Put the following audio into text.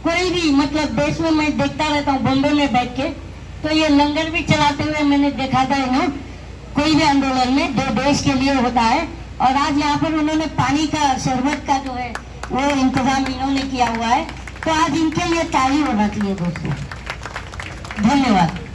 कोई भी मतलब देश में मैं देखता रहता हूँ बॉम्बे में बैठ के, तो ये लंगर भी चलाते हुए मैंने देखा था इन्हों, कोई भी आंदोलन में जो देश के लिए होता है। और आज यहाँ पर उन्होंने पानी का, शरबत का जो है वो इंतजाम इन्होंने किया हुआ है, तो आज इनके लिए ताली होना चाहिए दोस्तों। धन्यवाद।